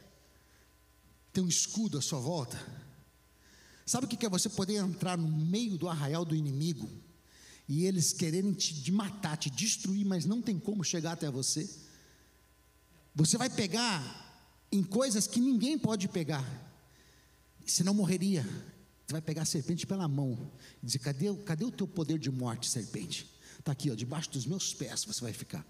ter um escudo à sua volta? Sabe o que é você poder entrar no meio do arraial do inimigo e eles quererem te matar, te destruir, mas não tem como chegar até você? Você vai pegar em coisas que ninguém pode pegar, senão morreria. Você vai pegar a serpente pela mão e dizer: cadê o teu poder de morte, serpente? Está aqui, ó, debaixo dos meus pés você vai ficar.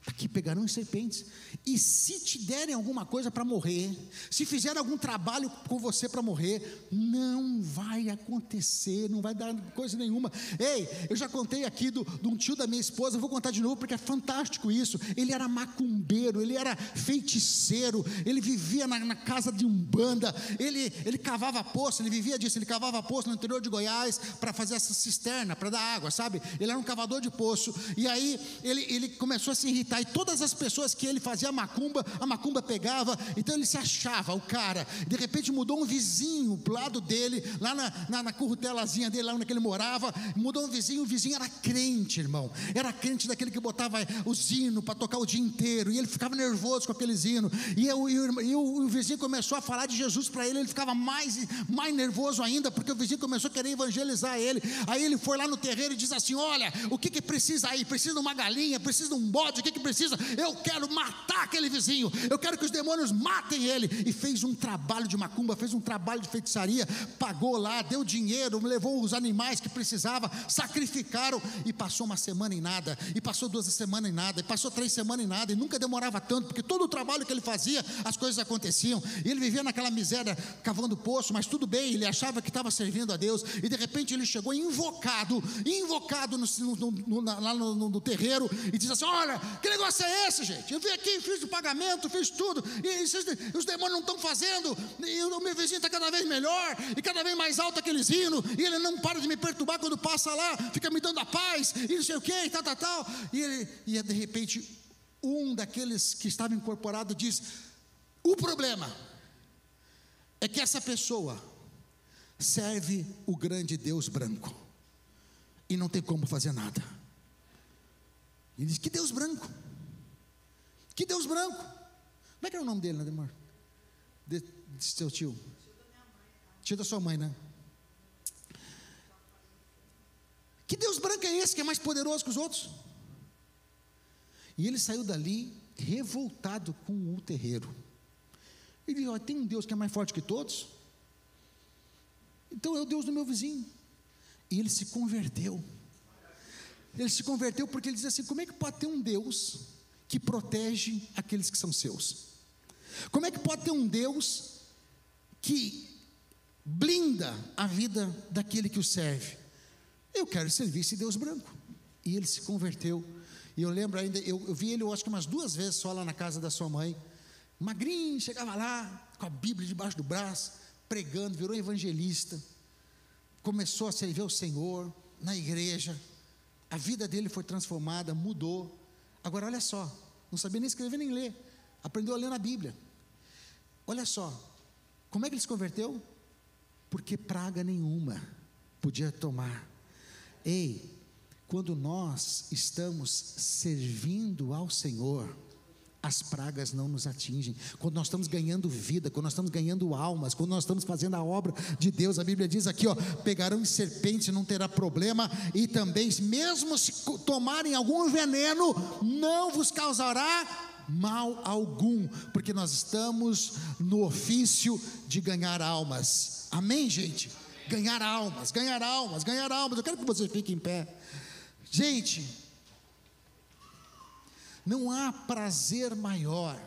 Aqui pegarão as serpentes, e se te derem alguma coisa para morrer, se fizerem algum trabalho com você para morrer, não vai acontecer, não vai dar coisa nenhuma. Ei, eu já contei aqui de um tio da minha esposa, eu vou contar de novo porque é fantástico isso. Ele era macumbeiro, ele era feiticeiro, ele vivia na casa de umbanda, ele cavava poço, ele vivia disso, ele cavava poço no interior de Goiás para fazer essa cisterna, para dar água, sabe? Ele era um cavador de poço, e aí ele começou a se irritar, e todas as pessoas que ele fazia a macumba pegava, então ele se achava o cara. De repente mudou um vizinho pro lado dele, lá na currutelazinha dele, lá onde ele morava, mudou um vizinho, o vizinho era crente, irmão, era crente daquele que botava o zino para tocar o dia inteiro, e ele ficava nervoso com aquele zino, e o vizinho começou a falar de Jesus para ele ficava mais nervoso ainda, porque o vizinho começou a querer evangelizar ele. Aí ele foi lá no terreiro e diz assim: olha, o que precisa aí? Precisa de uma galinha, precisa de um bode, o que precisa? Eu quero matar aquele vizinho, eu quero que os demônios matem ele. E fez um trabalho de macumba, fez um trabalho de feitiçaria, pagou lá, deu dinheiro, levou os animais que precisava, sacrificaram, e passou uma semana em nada, e passou 2 semanas em nada, e passou 3 semanas em nada, e nunca demorava tanto, porque todo o trabalho que ele fazia, as coisas aconteciam, e ele vivia naquela miséria, cavando poço, mas tudo bem, ele achava que estava servindo a Deus, e de repente ele chegou invocado lá no terreiro, e diz assim: olha, que negócio é esse, gente? Eu vim aqui, fiz o pagamento, fiz tudo, e os demônios não estão fazendo, e o meu vizinho está cada vez melhor, e cada vez mais alto aquele hino, e ele não para de me perturbar quando passa lá, fica me dando a paz, e não sei o que, e tal, e de repente, um daqueles que estava incorporado diz: o problema é que essa pessoa serve o grande Deus branco, e não tem como fazer nada. E diz: que Deus branco? Que Deus branco? Como é que era o nome dele, Ademar? De seu tio? Tio da sua mãe, né? Que Deus branco é esse que é mais poderoso que os outros? E ele saiu dali revoltado com o terreiro. Ele disse: tem um Deus que é mais forte que todos? Então é o Deus do meu vizinho. E ele se converteu. Ele se converteu porque ele diz assim: como é que pode ter um Deus que protege aqueles que são seus? Como é que pode ter um Deus que blinda a vida daquele que o serve? Eu quero servir esse Deus branco. E ele se converteu. E eu lembro ainda, eu vi ele, eu acho que umas 2 vezes só lá na casa da sua mãe, magrinho, chegava lá com a Bíblia debaixo do braço, pregando, virou evangelista, começou a servir ao Senhor na igreja. A vida dele foi transformada, mudou. Agora olha só, não sabia nem escrever nem ler, aprendeu a ler na Bíblia. Olha só, como é que ele se converteu? Porque praga nenhuma podia tomar. Ei, quando nós estamos servindo ao Senhor, as pragas não nos atingem. Quando nós estamos ganhando vida, quando nós estamos ganhando almas, quando nós estamos fazendo a obra de Deus, a Bíblia diz aqui, ó: pegarão serpentes, não terá problema, e também, mesmo se tomarem algum veneno, não vos causará mal algum, porque nós estamos no ofício de ganhar almas. Amém, gente? Ganhar almas, ganhar almas, ganhar almas. Eu quero que você fique em pé. Gente, não há prazer maior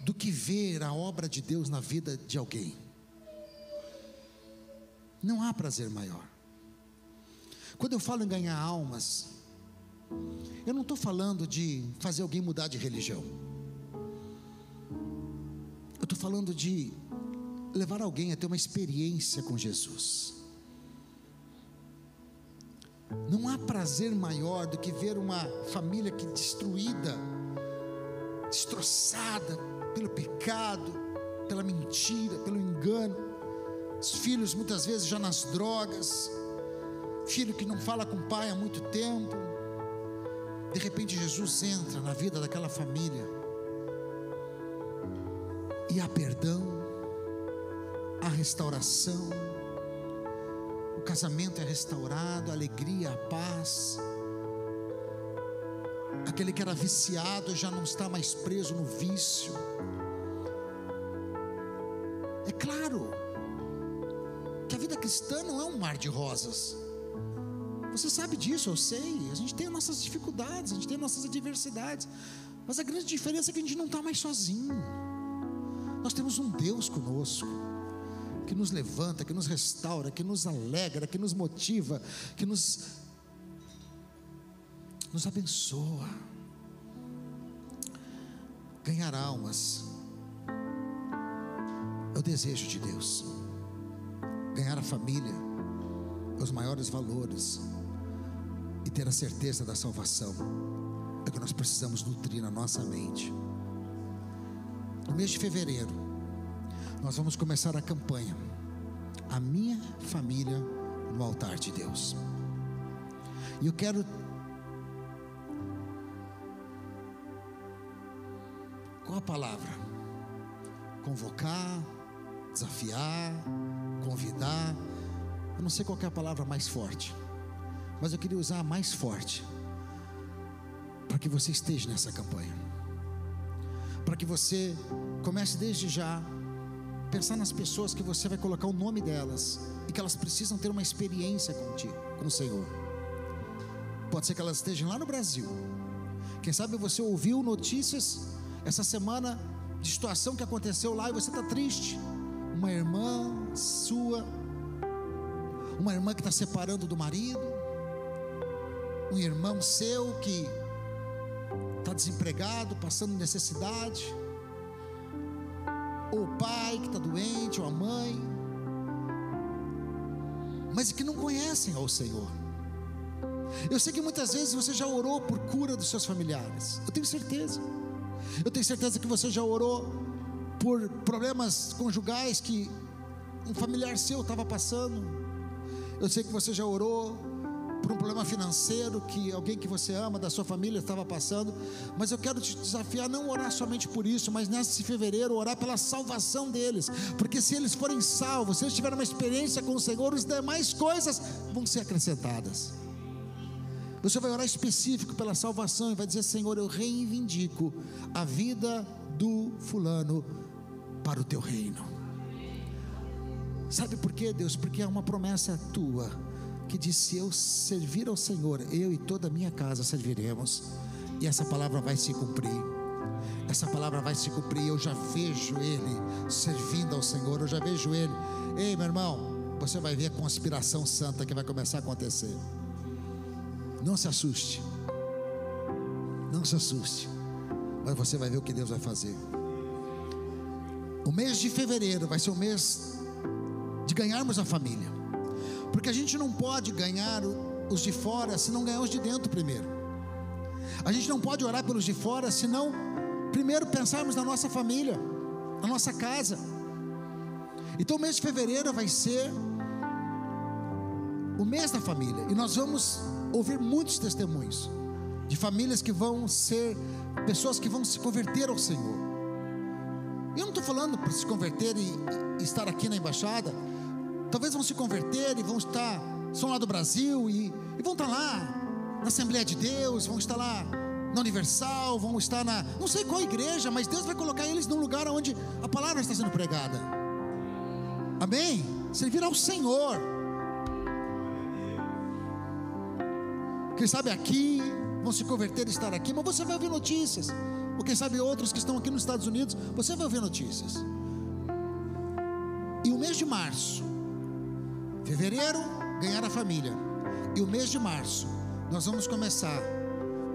do que ver a obra de Deus na vida de alguém. Não há prazer maior. Quando eu falo em ganhar almas, eu não estou falando de fazer alguém mudar de religião. Eu estou falando de levar alguém a ter uma experiência com Jesus. Não há prazer maior do que ver uma família que destruída, destroçada pelo pecado, pela mentira, pelo engano, os filhos muitas vezes já nas drogas, filho que não fala com o pai há muito tempo. De repente Jesus entra na vida daquela família e há perdão, há restauração, o casamento é restaurado, a alegria, a paz. Aquele que era viciado já não está mais preso no vício. É claro que a vida cristã não é um mar de rosas. Você sabe disso, eu sei. A gente tem as nossas dificuldades, a gente tem as nossas adversidades, mas a grande diferença é que a gente não está mais sozinho. Nós temos um Deus conosco, que nos levanta, que nos restaura, que nos alegra, que nos motiva, que nos abençoa. Ganhar almas é o desejo de Deus. Ganhar a família é os maiores valores. E ter a certeza da salvação é o que nós precisamos nutrir na nossa mente. No mês de fevereiro nós vamos começar a campanha A Minha Família no Altar de Deus. E eu quero qual a palavra? Convocar, desafiar, convidar. Eu não sei qual é a palavra mais forte, mas eu queria usar a mais forte, para que você esteja nessa campanha, para que você comece desde já pensar nas pessoas que você vai colocar o nome delas, e que elas precisam ter uma experiência contigo, com o Senhor. Pode ser que elas estejam lá no Brasil. Quem sabe você ouviu notícias essa semana de situação que aconteceu lá e você está triste. Uma irmã sua, uma irmã que está separando do marido, um irmão seu que está desempregado, passando necessidade, ou o pai que está doente, ou a mãe, mas que não conhecem ao Senhor. Eu sei que muitas vezes você já orou por cura dos seus familiares. Eu tenho certeza que você já orou por problemas conjugais que um familiar seu estava passando. Eu sei que você já orou por um problema financeiro que alguém que você ama, da sua família, estava passando. Mas eu quero te desafiar a não orar somente por isso, mas nesse fevereiro orar pela salvação deles, porque se eles forem salvos, se eles tiverem uma experiência com o Senhor, as demais coisas vão ser acrescentadas. Você vai orar específico pela salvação e vai dizer: Senhor, eu reivindico a vida do fulano para o teu reino. Sabe por quê, Deus? Porque é uma promessa tua, que diz: se eu servir ao Senhor, eu e toda a minha casa serviremos. E essa palavra vai se cumprir. Essa palavra vai se cumprir. Eu já vejo ele servindo ao Senhor. Eu já vejo ele. Ei, meu irmão, você vai ver a conspiração santa que vai começar a acontecer. Não se assuste, não se assuste, mas você vai ver o que Deus vai fazer. O mês de fevereiro vai ser o mês de ganharmos a família, porque a gente não pode ganhar os de fora se não ganhar os de dentro primeiro. A gente não pode orar pelos de fora se não primeiro pensarmos na nossa família, na nossa casa. Então o mês de fevereiro vai ser o mês da família, e nós vamos ouvir muitos testemunhos de famílias que vão ser pessoas que vão se converter ao Senhor. Eu não estou falando para se converter e estar aqui na embaixada. Talvez vão se converter e são lá do Brasil e vão estar lá na Assembleia de Deus, vão estar lá na Universal, vão estar não sei qual igreja, mas Deus vai colocar eles num lugar onde a palavra está sendo pregada. Amém? Servir ao Senhor. Quem sabe aqui vão se converter e estar aqui, mas você vai ouvir notícias. Ou quem sabe outros que estão aqui nos Estados Unidos, você vai ouvir notícias. E o mês de março, fevereiro, ganhar a família. E o mês de março, nós vamos começar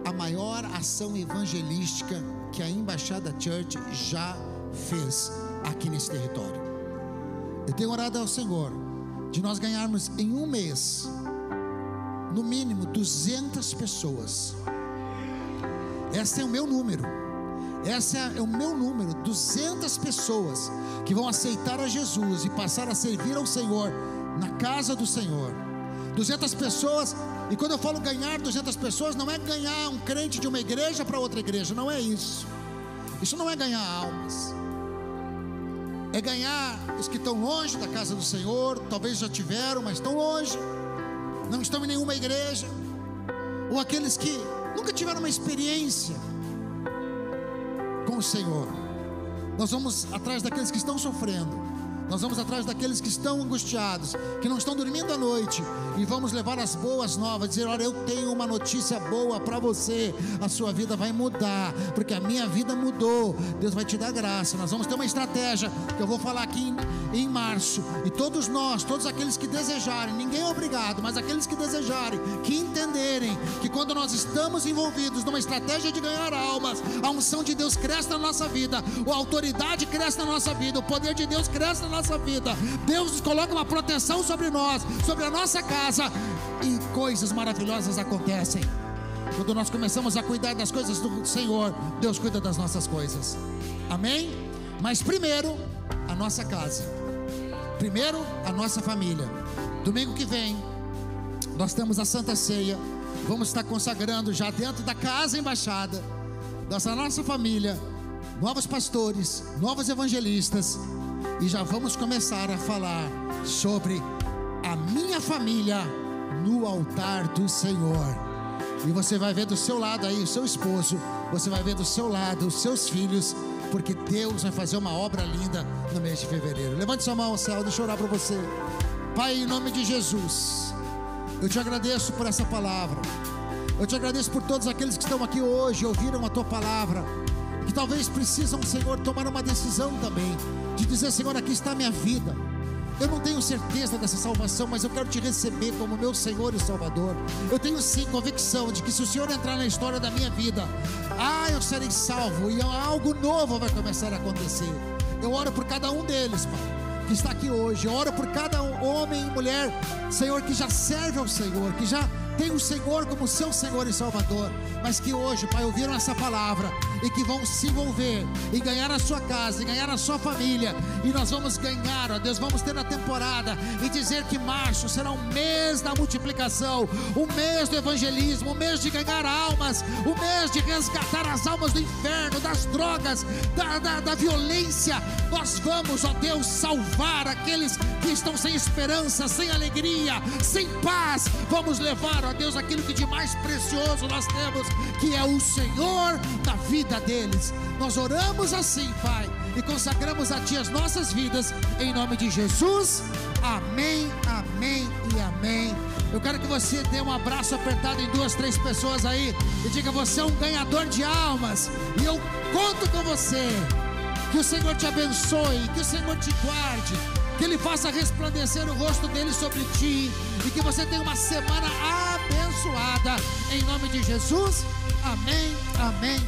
a maior ação evangelística que a Embaixada Church já fez aqui nesse território. Eu tenho orado ao Senhor de nós ganharmos em um mês no mínimo 200 pessoas. Esse é o meu número. Esse é o meu número. 200 pessoas que vão aceitar a Jesus e passar a servir ao Senhor na casa do Senhor. 200 pessoas, e quando eu falo ganhar 200 pessoas, não é ganhar um crente de uma igreja para outra igreja, não é isso. Isso não é ganhar almas. É ganhar os que estão longe da casa do Senhor, talvez já tiveram, mas estão longe, não estão em nenhuma igreja, ou aqueles que nunca tiveram uma experiência com o Senhor. Nós vamos atrás daqueles que estão sofrendo, nós vamos atrás daqueles que estão angustiados, que não estão dormindo à noite, e vamos levar as boas novas, dizer: olha, eu tenho uma notícia boa para você, a sua vida vai mudar, porque a minha vida mudou, Deus vai te dar graça. Nós vamos ter uma estratégia, que eu vou falar aqui em março, e todos nós, todos aqueles que desejarem, ninguém é obrigado, mas aqueles que desejarem, que entenderem, que quando nós estamos envolvidos numa estratégia de ganhar almas, a unção de Deus cresce na nossa vida, a autoridade cresce na nossa vida, o poder de Deus cresce na nossa vida, Deus nos coloca uma proteção sobre nós, sobre a nossa casa, e coisas maravilhosas acontecem. Quando nós começamos a cuidar das coisas do Senhor, Deus cuida das nossas coisas, amém? Mas primeiro, a nossa casa, primeiro a nossa família. Domingo que vem nós temos a Santa Ceia, vamos estar consagrando já dentro da casa embaixada, da nossa família, novos pastores, novos evangelistas, e já vamos começar a falar sobre a minha família no altar do Senhor. E você vai ver do seu lado aí o seu esposo, você vai ver do seu lado os seus filhos, porque Deus vai fazer uma obra linda no mês de fevereiro. Levante sua mão ao céu, deixa eu orar para você. Pai, em nome de Jesus, eu te agradeço por essa palavra, eu te agradeço por todos aqueles que estão aqui hoje e ouviram a tua palavra, que talvez precisam, Senhor, tomar uma decisão também, de dizer: Senhor, aqui está a minha vida, eu não tenho certeza dessa salvação, mas eu quero te receber como meu Senhor e Salvador. Eu tenho sim convicção de que se o Senhor entrar na história da minha vida, eu serei salvo, e algo novo vai começar a acontecer. Eu oro por cada um deles, Pai, que está aqui hoje. Eu oro por cada homem e mulher, Senhor, que já serve ao Senhor, que já tem o Senhor como seu Senhor e Salvador, mas que hoje, Pai, ouviram essa palavra e que vão se envolver e ganhar a sua casa, e ganhar a sua família, e nós vamos ganhar, ó Deus, vamos ter a temporada e dizer que março será um mês da multiplicação, um mês do evangelismo, um mês de ganhar almas, um mês de resgatar as almas do inferno, das drogas, da violência. Nós vamos, ó Deus, salvar aqueles que estão sem esperança, sem alegria, sem paz. Vamos levar, ó Deus, aquilo que de mais precioso nós temos, que é o Senhor da vida deles. Nós oramos assim, Pai, e consagramos a Ti as nossas vidas, em nome de Jesus. Amém, amém e amém. Eu quero que você dê um abraço apertado em 2, 3 pessoas aí e diga: você é um ganhador de almas, e eu conto com você. Que o Senhor te abençoe, que o Senhor te guarde, que Ele faça resplandecer o rosto dele sobre ti, e que você tenha uma semana abençoada, em nome de Jesus. Amém, amém